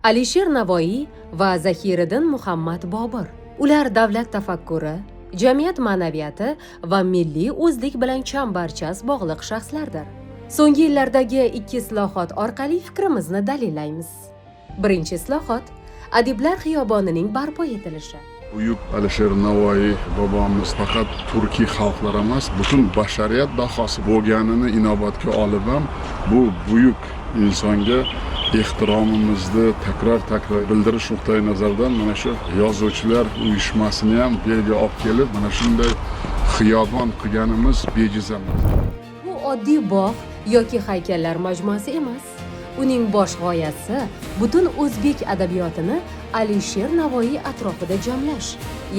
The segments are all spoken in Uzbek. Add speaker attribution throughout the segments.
Speaker 1: Alisher Navoiy va Zahiriddin Muhammad Bobur. Ular davlat tafakkuri, jamiyat ma'naviyati va milliy o'zlik bilan chambarchas bog'liq shaxslardir. So'nggi yillardagi ikki islohot orqali fikrimizni dalillaymiz. Birinchi islohot Adiblar xiyobonining barpo etilishi.
Speaker 2: Buyuk Alisher Navoiy bobomiz faqat turkiy xalqlar emas, butun bashariyat dahosi bo'lganini inobatga olib ham bu buyuk insonga ehtiromimizni takror bildirish nuqtai nazaridan mana shu yozuvchilar uyushmasini ham belga olib kelib, mana shunday xiyobon qilganimiz bejiz emas.
Speaker 1: Bu oddiy bog' yoki haykallar majmuasi emas. Uning bosh g'oyasi butun o'zbek adabiyotini Alisher Navoiy atrofida jamlash,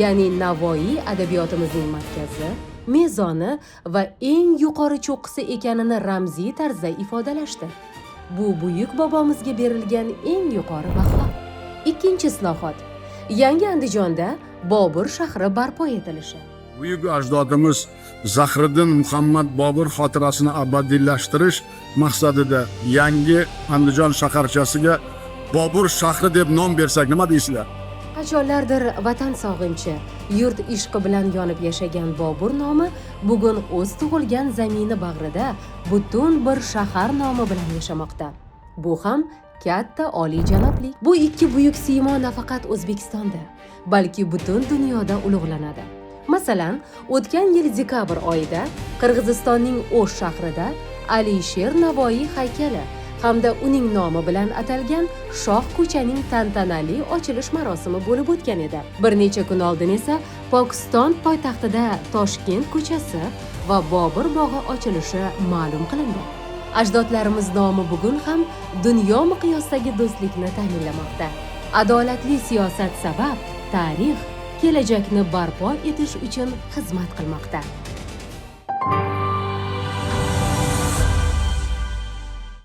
Speaker 1: ya'ni Navoiy adabiyotimizning markazi, mezoni va eng yuqori cho'qqisi ekanini ramziy tarzda ifodalashdir. Bu buyuk bobomizga berilgan eng yuqori baho. Ikkinchi islohot Yangi Andijonda Bobur shahri barpo etilishi.
Speaker 2: Buyuk ajdodimiz Zahiriddin Muhammad Bobur xotirasini abadiylashtirish maqsadida yangi Andijon shaharchasiga Bobur shahri deb nom bersak nima deysizlar?
Speaker 1: Qachonlardir vatan sog'inchi, yurt ishqi bilan yonib yashagan Bobur nomi bugun o'z tug'ilgan zamini bag'rida butun bir shahar nomi bilan yashamoqda. Bu ham katta oliyjanoblik. Bu ikki buyuk siymo nafaqat O'zbekistonda, balki butun dunyoda ulug'lanadi. Masalan, o'tgan yil dekabr oyida Qirg'izistonning O'sh shahrida Alisher Navoiy haykali hamda uning nomi bilan atalgan Shoh ko'chaning tantanali ochilish marosimi bo'lib o'tgan edi. Bir necha kun oldin esa Pokiston poytaxtida Toshkent ko'chasi va Bobur bog'i ochilishi ma'lum qilindi. Ajdodlarimiz nomi bugun ham dunyo miqyosidagi do'stlikni ta'minlamoqda. Adolatli siyosat sabab tarix kelajakni barpo etish uchun xizmat qilmoqda.